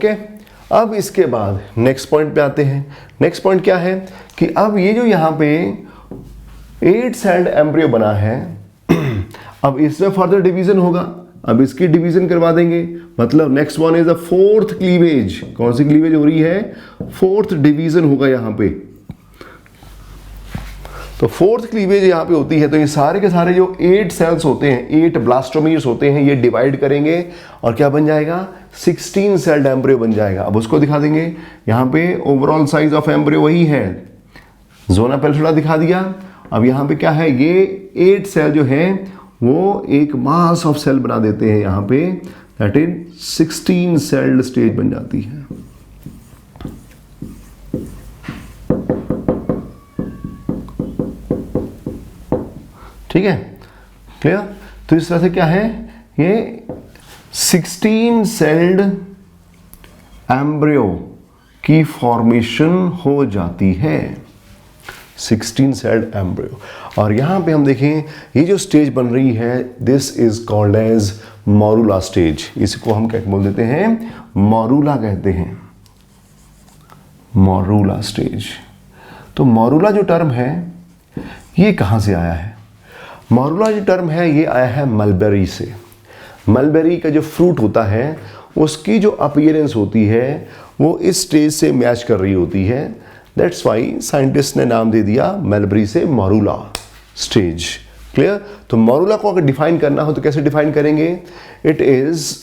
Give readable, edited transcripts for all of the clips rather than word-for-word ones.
Okay, अब इसके बाद नेक्स्ट पॉइंट पे आते हैं। नेक्स्ट पॉइंट क्या है कि अब ये जो यहाँ पे 8 सेल्ड एम्ब्रियो बना है अब इसमें फर्दर डिवीजन होगा, अब इसकी डिवीजन करवा देंगे, मतलब next one is the 4th cleavage. कौन सी क्लीवेज हो रही है? 4th डिवीजन होगा यहाँ पे। तो 4th क्लीवेज यहाँ पे होती है, तो ये सारे के सारे जो 8 सेल्स होते हैं, 8 ब्लास्टोमीर्स होते हैं, ये डिवाइड करेंगे और क्या बन जाएगा? 16 सेल्ड एम्ब्रियो बन जाएगा। अब उसको दिखा देंगे। यहाँ पे ओवरऑल साइज ऑफ एम्ब्रियो वही है, जोना पेल्सुला दिखा दिया। अब यहाँ पे क्या है? ये 8 सेल जो है वो एक मास ऑफ सेल बना देते हैं यहाँ पे, दैट इज 16 सेल्ड स्टेज बन जाती है। ठीक है, क्लियर? तो इस तरह से क्या है, ये 16 सेल्ड एम्ब्रियो की फॉर्मेशन हो जाती है, 16 सेल्ड एम्ब्रियो। और यहां पे हम देखें, ये जो स्टेज बन रही है, this is called as morula stage. इसको हम क्या बोल देते हैं? मॉरूला कहते हैं, मॉरूला स्टेज। तो मॉरूला जो टर्म है ये कहां से आया है? मॉरूला जो टर्म है ये आया है मलबेरी से। मलबेरी का जो फ्रूट होता है उसकी जो अपीयरेंस होती है वो इस स्टेज से मैच कर रही होती है, दैट्स वाई साइंटिस्ट ने नाम दे दिया मलबेरी से मॉरूला स्टेज। क्लियर? तो मॉरूला को अगर डिफाइन करना हो तो कैसे डिफाइन करेंगे? It is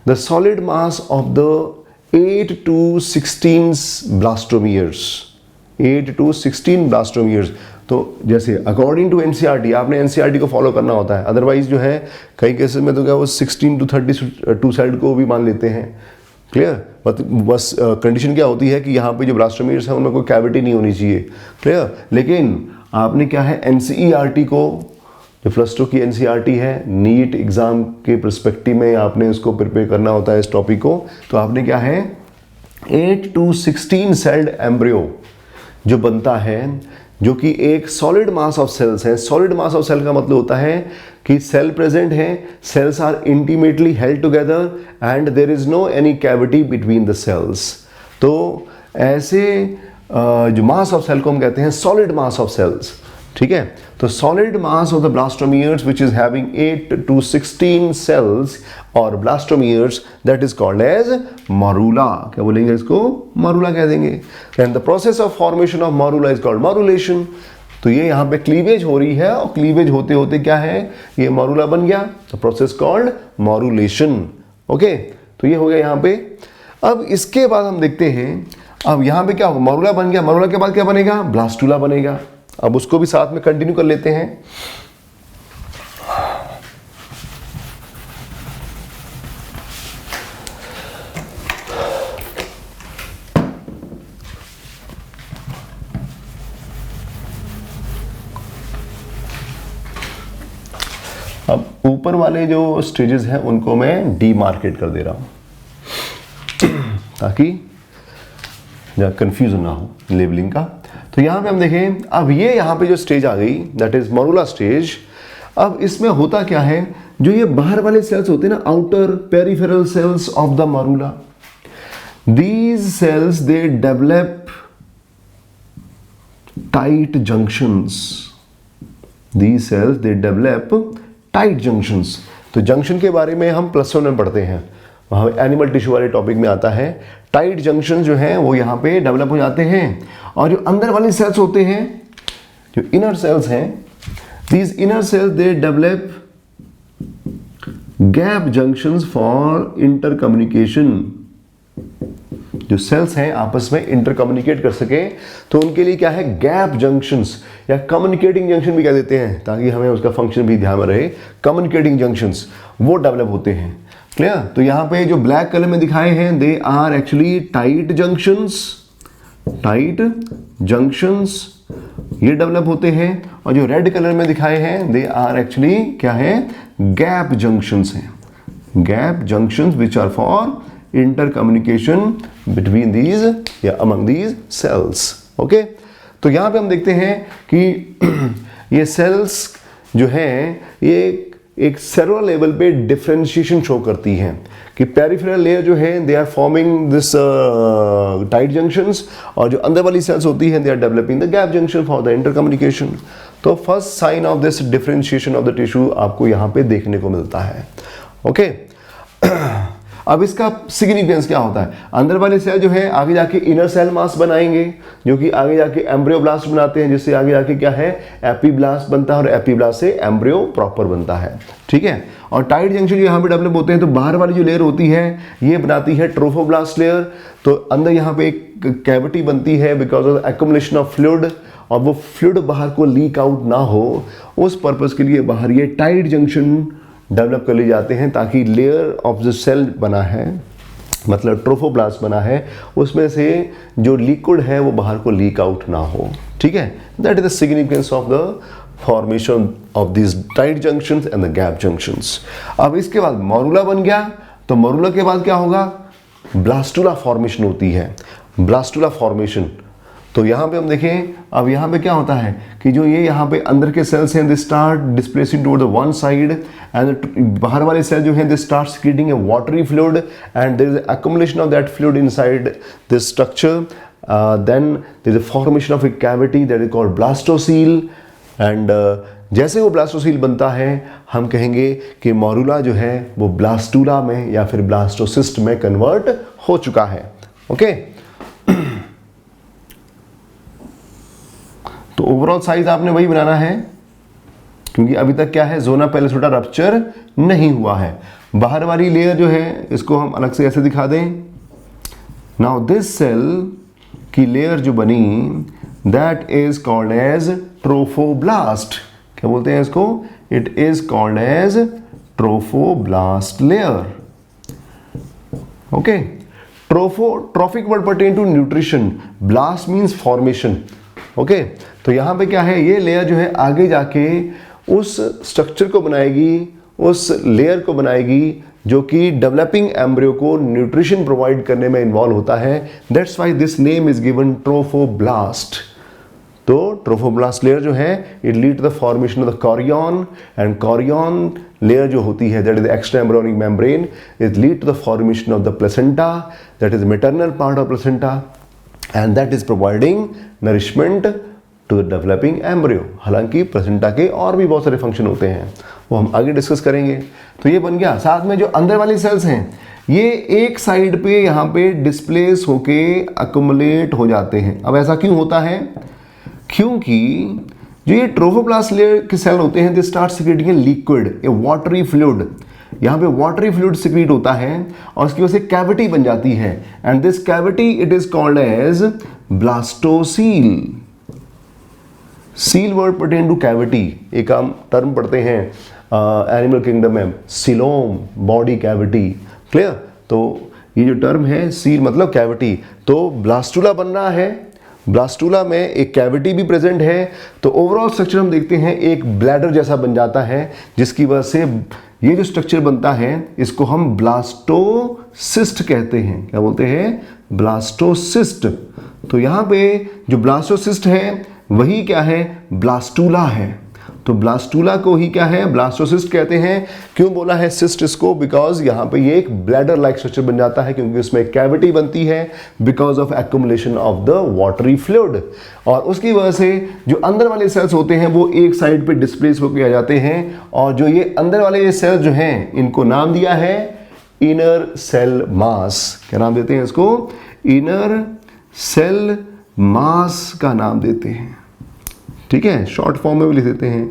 the solid mass of the 8 to 16 blastomeres, 8 to 16 blastomeres. तो जैसे अकॉर्डिंग टू एनसीईआरटी, आपने एनसीईआरटी को फॉलो करना होता है, अदरवाइज जो है कई केसेस में तो क्या वो 16 to 32 सेल्ड को भी मान लेते हैं। क्लियर? बस कंडीशन क्या होती है कि यहाँ पे जो ब्लास्टोमियर्स हैं उनमें कोई कैविटी नहीं होनी चाहिए। क्लियर? लेकिन आपने क्या है, एनसीईआरटी को, जो +2 की एनसीईआरटी है, नीट एग्जाम के पर्सपेक्टिव में आपने उसको प्रिपेयर करना होता है इस टॉपिक को। तो आपने क्या है, 8 to 16 सेल्ड एम्ब्रियो जो बनता है, जो कि एक सॉलिड मास ऑफ सेल्स है। सॉलिड मास ऑफ सेल का मतलब होता है कि सेल प्रेजेंट है, cells are intimately held together and there is no any cavity between the cells. तो ऐसे जो मास ऑफ सेल को हम कहते हैं सॉलिड मास ऑफ सेल्स। ठीक है, तो solid mass of the blastomeres which is having 8 to 16 cells और blastomeres, that is called as morula. क्या बोलेंगे इसको? मॉरूला कह देंगे। And the process of formation of morula is called morulation. तो ये यहाँ पे क्लीवेज हो रही है और क्लीवेज होते होते क्या है, ये मॉरूला बन गया, तो प्रोसेस कॉल्ड मॉरूलेशन। ओके, तो ये हो गया यहाँ पे। अब इसके बाद हम देखते हैं, अब यहाँ पे क्या होगा, मॉरूला बन गया, मॉरूला के बाद क्या बनेगा? ब्लास्टुला बनेगा। अब उसको भी साथ में कंटिन्यू कर लेते हैं। अब ऊपर वाले जो स्टेजेस हैं उनको मैं डीमार्केट कर दे रहा हूं ताकि कंफ्यूजन ना हो लेबलिंग का। तो यहां पे हम देखें, अब ये यहां पे जो स्टेज आ गई, दैट इज मॉरूला स्टेज। अब इसमें होता क्या है, जो ये बाहर वाले सेल्स होते हैं ना, outer peripheral cells of the morula, these cells they develop tight junctions. These cells they develop tight junctions. तो जंक्शन के बारे में हम +1 में पढ़ते हैं, वहाँ एनिमल टिश्यू वाले टॉपिक में आता है। टाइट जंक्शन जो हैं वो यहाँ पे डेवलप हो जाते हैं, और जो अंदर वाले सेल्स होते हैं, जो इनर सेल्स हैं, these inner cells they develop gap junctions for inter communication. जो सेल्स हैं आपस में इंटर कम्युनिकेट कर सके तो उनके लिए क्या है, गैप जंक्शंस या कम्युनिकेटिंग जंक्शन भी कह देते हैं, ताकि हमें उसका फंक्शन भी ध्यान में रहे। कम्युनिकेटिंग जंक्शंस वो डेवलप होते हैं। क्लियर? तो यहाँ पे जो ब्लैक कलर में दिखाए हैं, they are actually tight junctions. Tight junctions ये डेवलप होते हैं, और जो रेड कलर में दिखाए हैं, दे आर एक्चुअली क्या है, गैप जंक्शंस हैं। Gap junctions which are for inter communication between these या अमंग दीज सेल्स। ओके, तो यहां पे हम देखते हैं कि ये सेल्स जो हैं ये एक सेलुलर लेवल पे डिफरेंशिएशन शो करती हैं कि पेरिफेरल लेयर जो है they are forming this tight junctions, और जो अंदर वाली सेल्स होती हैं they are developing the gap junction for the intercommunication. तो first sign of this differentiation of the tissue आपको यहाँ पे देखने को मिलता है। ओके अब इसका सिग्निफिकेंस क्या होता है? अंदर वाले सेल जो है आगे जाके इनर सेल मास बनाएंगे, जो कि आगे जाके एम्ब्रियोब्लास्ट बनाते हैं, जिससे आगे जाके क्या है एपीब्लास्ट बनता है, और एपीब्लास्ट से एम्ब्रियो प्रॉपर बनता है। ठीक है, और टाइट जंक्शन यहाँ पे डेवलप होते हैं तो बाहर वाली जो लेयर होती है ये बनाती है ट्रोफोब्लास्ट लेयर। तो अंदर यहाँ पे एक कैविटी बनती है because of accumulation of fluid, और वो फ्लूइड बाहर को लीक आउट ना हो उस पर्पज के लिए बाहर ये टाइट जंक्शन डेवलप कर लिए जाते हैं, ताकि लेयर ऑफ द सेल बना है, मतलब ट्रोफोब्लास्ट बना है, उसमें से जो लिक्विड है वो बाहर को लीक आउट ना हो। ठीक है, that is the significance of the formation of this tight junctions and the gap junctions. अब इसके बाद मॉरुला बन गया, तो मॉरुला के बाद क्या होगा? ब्लास्टुला फॉर्मेशन होती है, ब्लास्टुला फॉर्मेशन। तो यहाँ पे हम देखें, अब यहाँ पे क्या होता है कि जो ये यहाँ पे अंदर के सेल्स हैं they start displacing toward the one side, and बाहर वाले सेल जो हैं they start secreting a watery fluid, and there is accumulation of that fluid inside this structure, then there is a formation of a cavity that is called blastocoel, and जैसे वो blastocoel बनता है हम कहेंगे कि मॉरुला जो है वो ब्लास्टुला में या फिर ब्लास्टोसिस्ट में कन्वर्ट हो चुका है। ओके तो ओवरऑल साइज आपने वही बनाना है, क्योंकि अभी तक क्या है जोना पेलिसोटा रप्चर नहीं हुआ है। बाहर वाली लेयर जो है इसको हम अलग से ऐसे दिखा दें। नाउ दिस सेल की लेयर जो बनी that is called as trophoblast. क्या बोलते हैं इसको? It is called as trophoblast layer. Okay, trophic word pertain to nutrition, blast means formation. Okay, तो यहाँ पे क्या है, ये लेयर जो है आगे जाके उस स्ट्रक्चर को बनाएगी, उस लेयर को बनाएगी जो कि डेवलपिंग एम्ब्रियो को न्यूट्रिशन प्रोवाइड करने में इन्वॉल्व होता है। That's why this name is given trophoblast. तो ट्रोफोब्लास्ट लेयर जो है it lead to the formation of the chorion, and chorion layer जो होती है that is the extra embryonic membrane, it lead to the formation of the placenta, that is maternal part of placenta, and that is providing nourishment to the developing embryo। हालांकि placenta के और भी बहुत सारे function होते हैं, वो हम आगे डिस्कस करेंगे। तो ये बन गया। साथ में जो अंदर वाली सेल्स हैं ये एक साइड पे यहाँ पे डिस्प्लेस होके अक्युमुलेट हो जाते हैं। अब ऐसा क्यों होता है? क्योंकि जो ये ट्रोफोब्लास्ट लेयर के सेल होते हैं they start secreting liquid, A watery fluid. यहाँ पे वाटरी फ्लूइड सीक्रेट होता है और उसकी वजह से कैविटी बन जाती है, and this cavity it is called as blastocoel. Coel word pertain to cavity. एक हम टर्म पढ़ते हैं एनिमल किंगडम में, सिलोम, बॉडी कैविटी। क्लियर? तो ये जो टर्म है सील मतलब कैविटी। तो ब्लास्टुला बन रहा है, ब्लास्टुला में एक कैविटी भी प्रेजेंट है। तो ओवरऑल स्ट्रक्चर हम देखते हैं एक ब्लैडर जैसा बन जाता है, जिसकी वजह से ये जो स्ट्रक्चर बनता है इसको हम ब्लास्टोसिस्ट कहते हैं। क्या बोलते हैं? ब्लास्टोसिस्ट। तो यहाँ पे जो ब्लास्टोसिस्ट है वही क्या है? ब्लास्टुला है। तो ब्लास्टुला को ही क्या है? ब्लास्टोसिस्ट कहते हैं। क्यों बोला है सिस्ट इसको? बिकॉज यहाँ पे ये एक ब्लैडर लाइक स्ट्रक्चर बन जाता है, क्योंकि उसमें कैविटी बनती है because of accumulation of the watery fluid, और उसकी वजह से जो अंदर वाले सेल्स होते हैं वो एक साइड पे डिस्प्लेस होकर आ जाते हैं, और जो ये अंदर वाले ये सेल्स जो हैं इनको नाम दिया है इनर सेल मास। क्या नाम देते हैं इसको? इनर सेल मास का नाम देते हैं। ठीक है, शॉर्ट फॉर्म में भी लिख देते हैं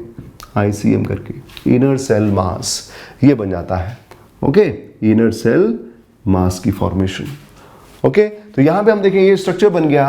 ICM करके, इनर सेल मास ये बन जाता है। ओके, इनर सेल मास की फॉर्मेशन। ओके, तो यहाँ पे हम देखें ये स्ट्रक्चर बन गया।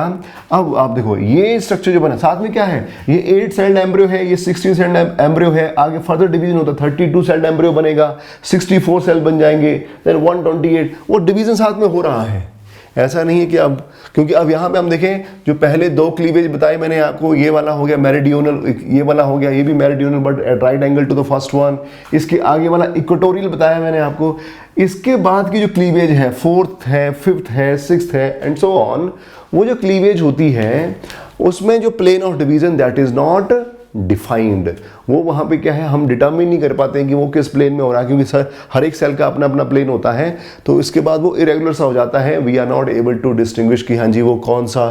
अब आप देखो ये स्ट्रक्चर जो बना, साथ में क्या है? ये 8 सेल्ड एम्ब्रियो है, ये 16 सेल्ड एम्ब्रियो है। आगे फर्दर डिवीजन होता है, 32 सेल्ड एम्ब्रियो बनेगा, 64 सेल बन जाएंगे, देन 128। वो डिवीजन साथ में हो रहा है। ऐसा नहीं है कि अब, क्योंकि अब यहाँ पे हम देखें जो पहले 2 क्लीवेज बताए मैंने आपको, ये वाला हो गया मेरिडियोनल, ये वाला हो गया, ये भी meridional but at right angle to the first one. इसके आगे वाला इक्वेटोरियल बताया मैंने आपको। इसके बाद की जो क्लीवेज है 4th है, 5th है, 6th है एंड सो ऑन, वो जो क्लीवेज होती है उसमें जो plane of division that is not defined, वो वहाँ पे क्या है, हम डिटर्मिन नहीं कर पाते हैं कि वो किस प्लेन में हो रहा है, क्योंकि सर हर एक सेल का अपना अपना प्लेन होता है, तो इसके बाद वो इरेगुलर सा हो जाता है। We are not able to distinguish कि हाँ जी वो कौन सा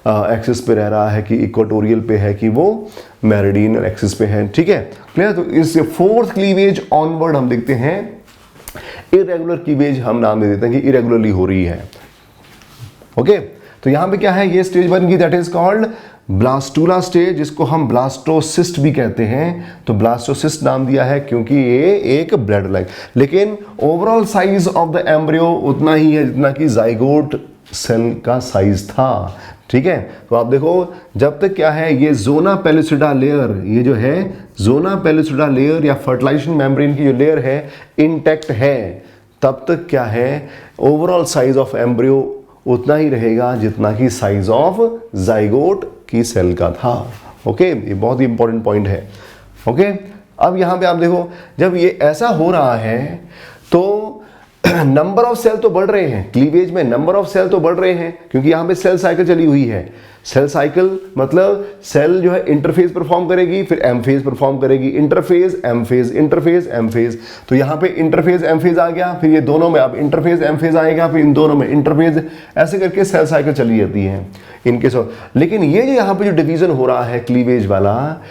एक्सिस पे रह रहा है, कि इक्वाटोरियल पे है कि वो मेरिडियनल एक्सिस पे है, ठीक है, क्लियर। तो इस फोर्थ क्लीवेज ऑनवर्ड हम देखते हैं इरेगुलर क्लीवेज, हम नाम दे देते हैं कि इरेगुलरली हो रही है, ओके। तो यहां पे क्या है, ये स्टेज 1 की, that is called blastula stage, जिसको हम ब्लास्टोसिस्ट भी कहते हैं। तो ब्लास्टोसिस्ट नाम दिया है क्योंकि ये एक ब्लड लाइन, लेकिन overall size of the embryo उतना ही है जितना कि जाइगोट सेल का साइज था, ठीक है। तो आप देखो जब तक क्या है, ये जोना पेलिसिडा लेयर, ये जो है जोना पेलिसिडा लेयर या फर्टिलाइजेशन मेम्ब्रेन की जो लेयर है इंटैक्ट है, तब तक क्या है, ओवरऑल साइज ऑफ एम्ब्रियो उतना ही रहेगा जितना कि साइज ऑफ जाइगोट की सेल का था, ओके। ये बहुत ही इंपॉर्टेंट पॉइंट है, ओके। अब यहां पे आप देखो जब ये ऐसा हो रहा है तो नंबर ऑफ सेल तो बढ़ रहे हैं, क्लीवेज में नंबर ऑफ सेल तो बढ़ रहे हैं, क्योंकि यहां पे सेल साइकिल चली हुई है। सेल साइकिल मतलब सेल जो है इंटरफेज परफॉर्म करेगी, फिर एम फेज परफॉर्म करेगी, interphase M phase, interphase M phase. तो यहां पे इंटरफेज एम फेज आ गया, फिर ये दोनों में अब इंटरफेज एम फेज आएगा, फिर इन दोनों में इंटरफेज, ऐसे करके सेल साइकिल चली जाती है इनके साथ। लेकिन ये जो यहां पे जो डिवीजन हो रहा है क्लीवेज वाला,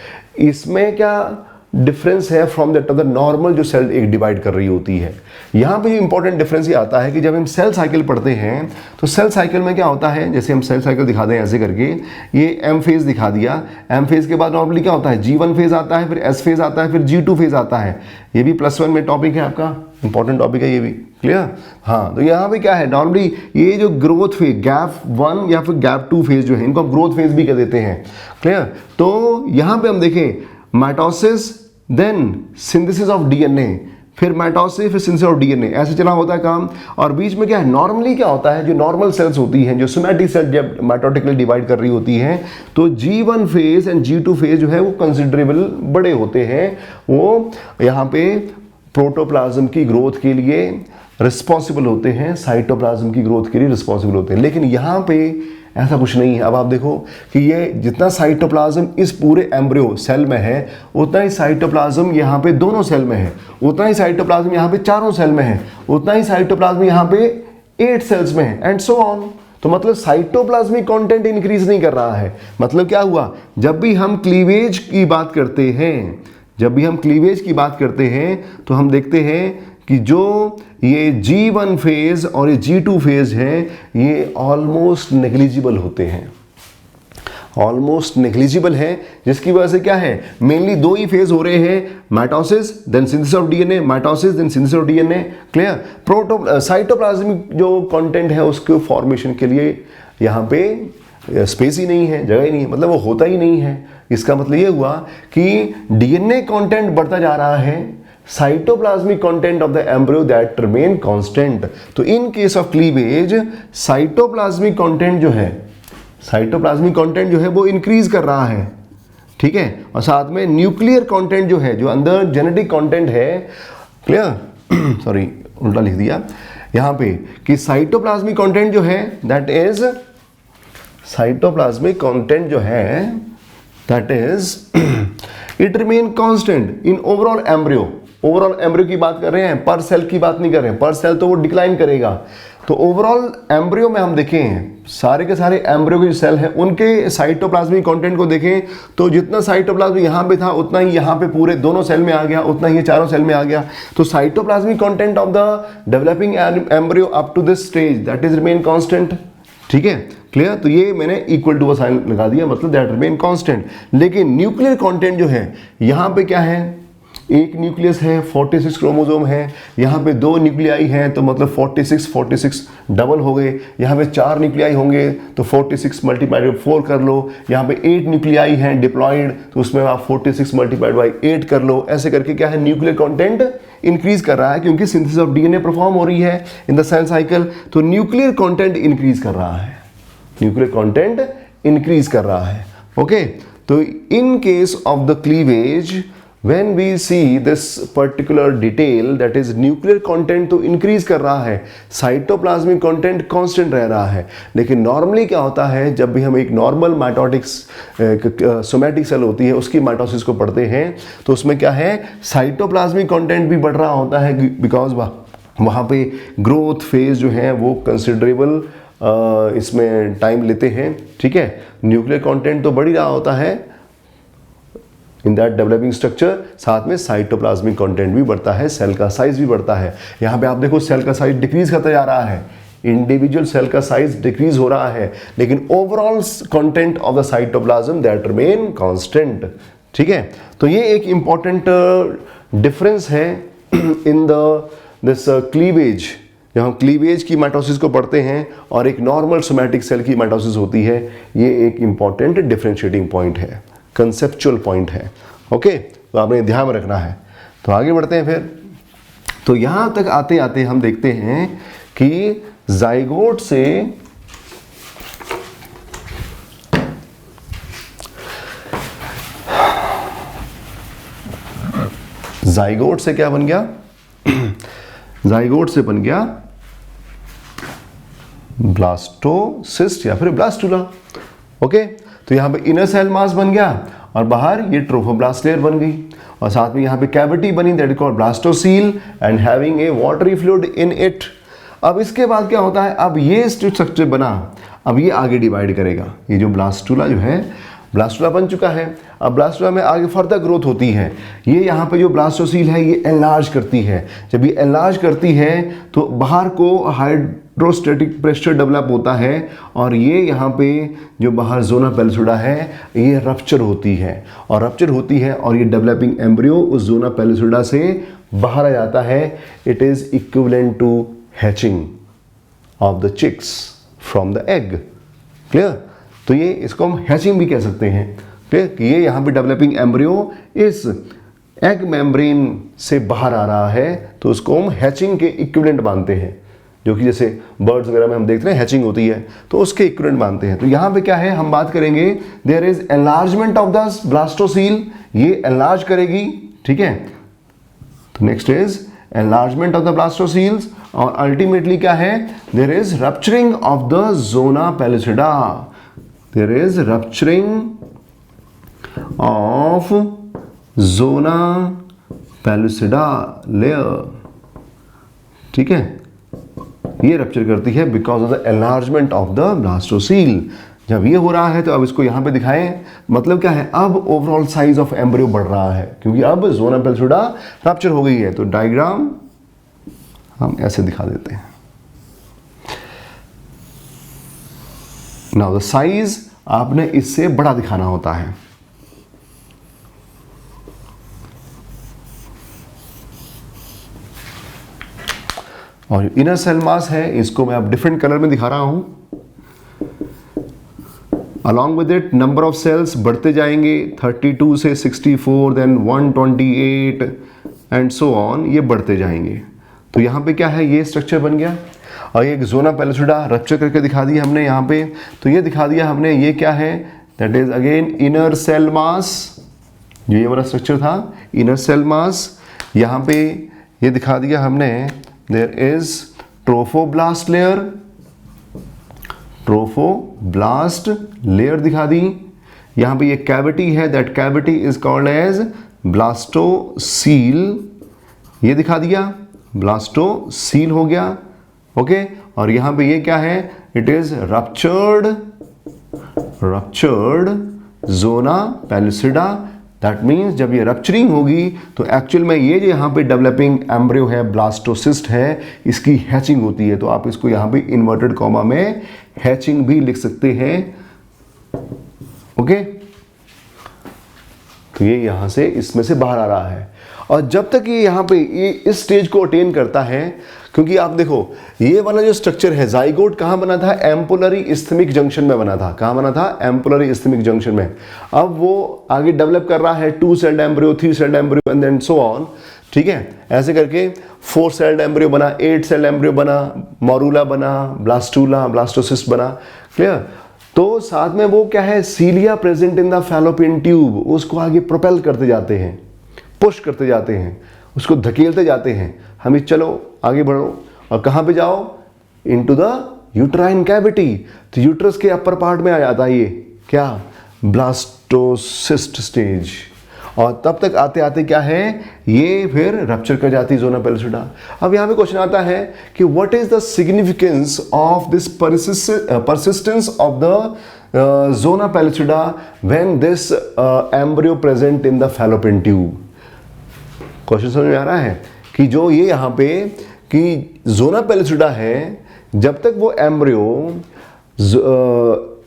इसमें क्या डिफरेंस है from that of the normal जो सेल एक डिवाइड कर रही होती है। यहाँ पे जो इंपॉर्टेंट डिफरेंस ये आता है कि जब हम सेल साइकिल पढ़ते हैं तो सेल साइकिल में क्या होता है, जैसे हम सेल साइकिल दिखा दें ऐसे करके, ये एम फेज दिखा दिया, एम फेज के बाद नॉर्मली क्या होता है, G1 फेज आता है, फिर एस फेज आता है, फिर G2 फेज आता है। ये भी +1 में टॉपिक है आपका, इंपॉर्टेंट टॉपिक है ये भी, क्लियर। हाँ, तो यहाँ पे क्या है, नॉर्मली ये जो ग्रोथ फेज, गैप 1 या फिर गैप 2 फेज जो है, इनको हम ग्रोथ फेज भी कह देते हैं, क्लियर। तो यहाँ पे हम देखें mitosis, then synthesis of DNA, फिर माइटोसिस, फिर सिंथेसिस ऑफ डीएनए, ऐसे चला होता है काम। और बीच में क्या है, नॉर्मली क्या होता है, जो नॉर्मल सेल्स होती हैं, जो सोमैटिक सेल जब माइटोटिकली डिवाइड कर रही होती हैं, तो G1 phase and G2 phase जो है वो कंसिडरेबल बड़े होते हैं, वो यहाँ पे प्रोटोप्लाज्म की ग्रोथ के लिए रिस्पॉन्सिबल होते हैं, साइटोप्लाज्म की ग्रोथ के लिए रिस्पॉन्सिबल होते हैं। लेकिन यहाँ पे ऐसा कुछ नहीं है। अब आप देखो कि ये जितना साइटोप्लाज्म इस पूरे एम्ब्रियो सेल में है, उतना ही साइटोप्लाज्म यहाँ पे दोनों सेल में है, उतना ही साइटोप्लाज्म यहाँ पे चारों सेल में है, उतना ही साइटोप्लाज्म यहाँ पे 8 सेल्स में है, एंड सो ऑन। तो मतलब साइटोप्लाज्मिक कंटेंट इंक्रीज नहीं कर रहा है। मतलब क्या हुआ, जब भी हम क्लीवेज की बात करते हैं, जब भी हम क्लीवेज की बात करते हैं तो हम देखते हैं कि जो ये G1 फेज और ये G2 फेज है, ये ऑलमोस्ट नेग्लिजिबल होते हैं, ऑलमोस्ट नेग्लिजिबल है, जिसकी वजह से क्या है, मेनली 2 ही फेज हो रहे हैं, mitosis then synthesis of DNA, mitosis then synthesis of DNA, clear. Cytoplasmic जो कंटेंट है उसके फॉर्मेशन के लिए यहाँ पे स्पेस ही नहीं है, जगह ही नहीं है, मतलब वो होता ही नहीं है। इसका मतलब ये हुआ कि डीएनए कंटेंट बढ़ता जा रहा है, cytoplasmic content of the embryo that remain constant. तो in case of cleavage cytoplasmic content जो है, साइटोप्लाज्मिक कंटेंट जो है वो इंक्रीज कर रहा है, ठीक है। और साथ में न्यूक्लियर कंटेंट जो है, जो अंदर जेनेटिक कंटेंट है, क्लियर, सॉरी उल्टा लिख दिया यहाँ पे, कि साइटोप्लाज्मिक कंटेंट जो है दैट इज, साइटोप्लाज्मिक कंटेंट जो है that is it remain constant in overall embryo. Overall embryo की बात कर रहे हैं, पर सेल की बात नहीं कर रहे हैं, पर सेल तो वो डिक्लाइन करेगा। तो ओवरऑल एम्ब्रियो में हम देखें, सारे के सारे एम्ब्रियो के जो सेल हैं उनके साइटोप्लाज्मिक कंटेंट को देखें, तो जितना साइटोप्लाज्म यहाँ पे था उतना ही यहाँ पे पूरे दोनों सेल में आ गया, उतना ही चारों सेल में आ गया। तो cytoplasmic content of the developing embryo up to this stage that is remain constant, ठीक है, क्लियर। तो ये मैंने इक्वल टू का साइन लगा दिया, मतलब दैट रिमेन कांस्टेंट। लेकिन न्यूक्लियर कंटेंट जो है, यहाँ पे क्या है, एक न्यूक्लियस है, 46 क्रोमोसोम है, यहाँ पे 2 न्यूक्लियाई हैं, तो मतलब 46 डबल हो गए। यहाँ पे 4 न्यूक्लियाई होंगे तो 46 मल्टीप्लाइड 4 कर लो। यहाँ पे 8 न्यूक्लियाई हैं डिप्लॉइड, तो उसमें आप 46 मल्टीप्लाइड बाई 8 कर लो। ऐसे करके क्या है, न्यूक्लियर कंटेंट इंक्रीज कर रहा है, क्योंकि सिंथेसिस ऑफ डीएनए परफॉर्म हो रही है इन द सेल साइकिल। तो न्यूक्लियर कंटेंट इंक्रीज कर रहा है, न्यूक्लियर कंटेंट इंक्रीज कर रहा है, ओके। तो in case of the cleavage When we see this particular detail, that is nuclear content तो increase कर रहा है, साइटोप्लाज्मिक कंटेंट कांस्टेंट रह रहा है। लेकिन नॉर्मली क्या होता है, जब भी हम एक नॉर्मल माइटोटिक्स सोमैटिक सेल होती है उसकी माइटोसिस को पढ़ते हैं तो उसमें क्या है, साइटोप्लाज्मिक कंटेंट भी बढ़ रहा होता है, बिकॉज वहाँ पे ग्रोथ फेज जो है वो कंसिडरेबल इसमें टाइम लेते हैं। ठीक है, न्यूक्लियर कंटेंट तो बढ़ ही रहा होता है इन दैट डेवलपिंग स्ट्रक्चर, साथ में साइटोप्लाज्मिक कंटेंट भी बढ़ता है, सेल का साइज भी बढ़ता है। यहाँ पे आप देखो सेल का साइज डिक्रीज करता जा रहा है, इंडिविजुअल सेल का साइज डिक्रीज हो रहा है, लेकिन overall content of the cytoplasm that remain constant. ठीक है, तो ये एक इंपॉर्टेंट डिफरेंस है इन दिस क्लीवेज, जब हम क्लीवेज की माइटोसिस को पढ़ते हैं और एक नॉर्मल सोमैटिक सेल की माइटोसिस होती है, ये एक इंपॉर्टेंट डिफरेंशिएटिंग पॉइंट है, कंसेप्चुअल पॉइंट है। ओके, तो आपने ध्यान में रखना है। तो आगे बढ़ते हैं फिर। तो यहाँ तक आते आते हम देखते हैं कि जाइगोट से क्या बन गया, जाइगोट से बन गया ब्लास्टोसिस्ट या फिर ब्लास्टुला। ओके, तो यहाँ पे इनर सेल मास बन गया और बाहर ये ट्रोफोब्लास्ट लेयर बन गई और साथ में यहाँ पे कैविटी बनी that is called blastocoel and having a watery fluid in it. अब इसके बाद क्या होता है, अब ये स्ट्रक्चर बना, अब ये आगे डिवाइड करेगा। ये जो ब्लास्टुला जो है, ब्लास्टुला बन चुका है, अब ब्लास्टुला में आगे फर्दर ग्रोथ होती है। ये यहाँ पे जो ब्लास्टोसील है ये एनलार्ज करती है, जब ये एनलार्ज करती है तो बाहर को हाइड्रोस्टैटिक प्रेशर डेवलप होता है और ये यहाँ पे जो बाहर जोना पेलिसुडा है ये रप्चर होती है और रप्चर होती है और ये डेवलपिंग एम्ब्रियो उस जोना पेलिसुडा से बाहर आ जाता है। It is equivalent to hatching of the chicks from the egg. Clear, तो ये इसको हम हैचिंग भी कह सकते हैं। क्लियर, कि ये यहाँ पे डेवलपिंग एम्ब्रियो इस एग मेम्ब्रेन से बाहर आ रहा है तो उसको हम हैचिंग के इक्विवेलेंट मानते हैं, जो कि जैसे बर्ड्स वगैरह में हम देखते हैं हैचिंग होती है तो उसके इक्विवेलेंट मानते हैं। तो यहाँ पे क्या है, हम बात करेंगे there is enlargement of the blastocoel, ये एनलार्ज करेगी। ठीक है, तो next is enlargement of the blastocoels और अल्टीमेटली क्या है, there is rupturing of the zona pellucida, there is rupturing of zona pellucida layer. ठीक है, ये रप्चर करती है because of the enlargement of the blastocoel. जब ये हो रहा है तो अब इसको यहाँ पे दिखाएं, मतलब क्या है, अब ओवरऑल साइज ऑफ एम्ब्रियो बढ़ रहा है क्योंकि अब जोना पेलिसुडा रप्चर हो गई है। तो डायग्राम हम ऐसे दिखा देते हैं। नाउ द साइज आपने इससे बड़ा दिखाना होता है। और इनर सेल मास है इसको मैं अब डिफरेंट कलर में दिखा रहा हूं। Along with it number of cells बढ़ते जाएंगे, 32 से 64, देन 128 एंड सो ऑन, ये बढ़ते जाएंगे। तो यहाँ पे क्या है, ये स्ट्रक्चर बन गया और ये जोना पेलिसुडा रप्चर करके दिखा दिया हमने यहाँ पे। तो ये दिखा दिया हमने, ये क्या है, that is again inner cell mass, जो ये वाला स्ट्रक्चर था इनर सेल मास। यहाँ पे ये दिखा दिया हमने there is trophoblast layer दिखा दी। यहाँ पे ये कैविटी है, that cavity is called as blastocele, ये दिखा दिया, blastocele हो गया। ओके, और यहाँ पे ये क्या है, it is ruptured zona pellucida। That means जब ये रप्चरिंग होगी तो एक्चुअल में ये जो यहाँ पे डेवलपिंग एम्ब्रियो है, ब्लास्टोसिस्ट है, इसकी हैचिंग होती है। तो आप इसको यहाँ पे इन्वर्टेड कॉमा में हैचिंग भी लिख सकते हैं। ओके, तो ये यहाँ से इसमें से बाहर आ रहा है और जब तक ये यहाँ पे ये इस स्टेज को अटेन करता है, क्योंकि आप देखो ये वाला जो स्ट्रक्चर है जाइगोट कहाँ बना था, एम्पुलरी इस्थमिक जंक्शन में बना था। कहाँ बना था, एम्पुलरी इस्थमिक जंक्शन में। अब वो आगे डेवलप कर रहा है 2 celled embryo, 3 celled embryo and then so on. ठीक है, ऐसे करके 4 सेल्ड एम्ब्रियो बना, 8 सेल्ड एम्ब्रियो बना, मोरूला बना, ब्लास्टुला, ब्लास्टोसिस्ट बना। क्लियर, तो साथ में वो क्या है, cilia present in the fallopian tube, उसको आगे प्रोपेल करते जाते हैं। पुश करते जाते हैं, उसको धकेलते जाते हैं, हमें चलो आगे बढ़ो, और कहाँ पे जाओ, इनटू द यूट्राइन कैविटी। तो यूट्रस के अपर पार्ट में आ जाता है ये क्या, ब्लास्टोसिस्ट स्टेज, और तब तक आते आते क्या है, ये फिर रप्चर कर जाती है ज़ोना पेलिसिडा। अब यहाँ पे क्वेश्चन आता है कि what is the significance of this persistence of the zona pellucida when this embryo present in the fallopian tube. Question समझ में आ रहा है कि जो ये यहाँ पे कि ज़ोना पेलिसिडा है, जब तक वो एम्ब्रियो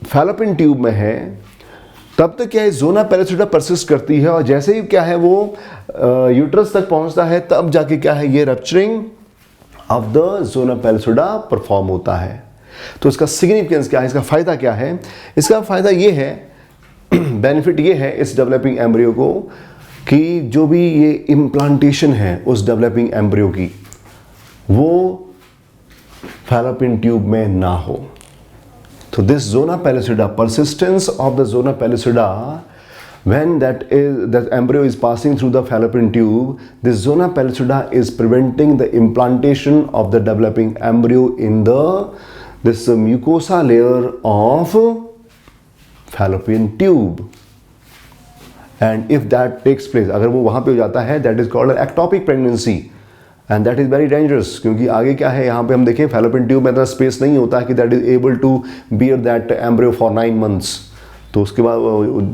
फैलोपियन ट्यूब में है तब तक क्या है, ज़ोना पेलिसिडा परसिस्ट करती है, और जैसे ही क्या है वो यूट्रस तक पहुंचता है तब जाके क्या है, ये rupturing of the zona pellucida perform होता है। तो इसका सिग्निफिकेंस क्या है, इसका फ़ायदा क्या है? इसका फ़ायदा ये है, बेनिफिट ये है इस डेवलपिंग एम्ब्रियो को कि जो भी ये इम्प्लांटेशन है उस डेवलपिंग एम्ब्रियो की, वो फैलोपियन ट्यूब में ना हो। तो this zona pellucida, persistence of the zona pellucida, when that embryo is passing through the fallopian tube, this zona pellucida is preventing the implantation of the developing embryo in this mucosa layer of fallopian tube. And if that takes place, अगर वो वहाँ पे हो जाता है, that is called an ectopic pregnancy. And that is very dangerous, क्योंकि आगे क्या है, यहाँ पे हम देखें फैलोपियन ट्यूब में इतना स्पेस नहीं होता कि that is able to bear that embryo for 9 months। तो उसके बाद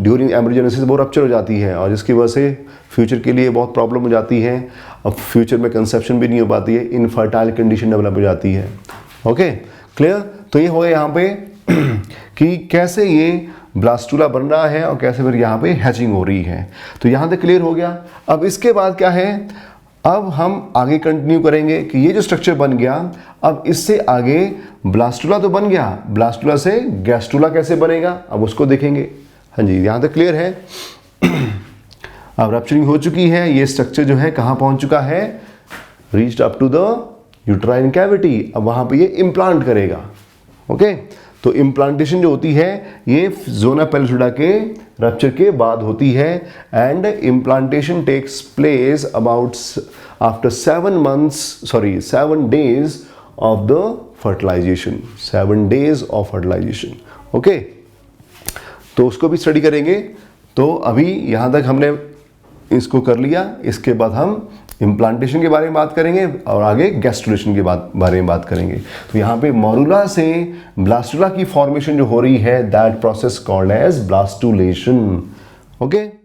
ड्यूरिंग एम्ब्रियोजेनेसिस वो रप्चर हो जाती है, और जिसकी वजह से फ्यूचर के लिए बहुत प्रॉब्लम हो जाती है। अब फ्यूचर में कंसेप्शन भी नहीं हो पाती है, इनफर्टाइल कंडीशन डेवलप हो जाती है। Okay, clear? तो ये हो गया यहाँ पे कि कैसे ये ब्लास्टुला बन रहा है और कैसे फिर यहाँ पे हैचिंग हो रही है। तो यहाँ तक क्लियर हो गया। अब इसके बाद क्या है, अब हम आगे कंटिन्यू करेंगे कि ये जो स्ट्रक्चर बन गया, अब इससे आगे ब्लास्टुला तो बन गया, ब्लास्टुला से गैस्ट्रुला कैसे बनेगा, अब उसको देखेंगे। हाँ जी, यहाँ तक क्लियर है। अब रप्चरिंग हो चुकी है, ये स्ट्रक्चर जो है कहाँ पहुँच चुका है, reached up to the uterine cavity. अब वहाँ पे ये इम्प्लांट करेगा। ओके, तो इम्प्लांटेशन जो होती है ये ज़ोना पेलिसिडा के रप्चर के बाद होती है, and implantation takes place about after 7 days of the fertilization. 7 days of fertilization. Okay, तो उसको भी स्टडी करेंगे। तो अभी यहाँ तक हमने इसको कर लिया, इसके बाद हम इम्प्लांटेशन के बारे में बात करेंगे और आगे गैस्ट्रुलेशन के बारे में बात करेंगे। तो यहाँ पे मॉरुला से ब्लास्टुला की फॉर्मेशन जो हो रही है, that process called as blastulation. Okay.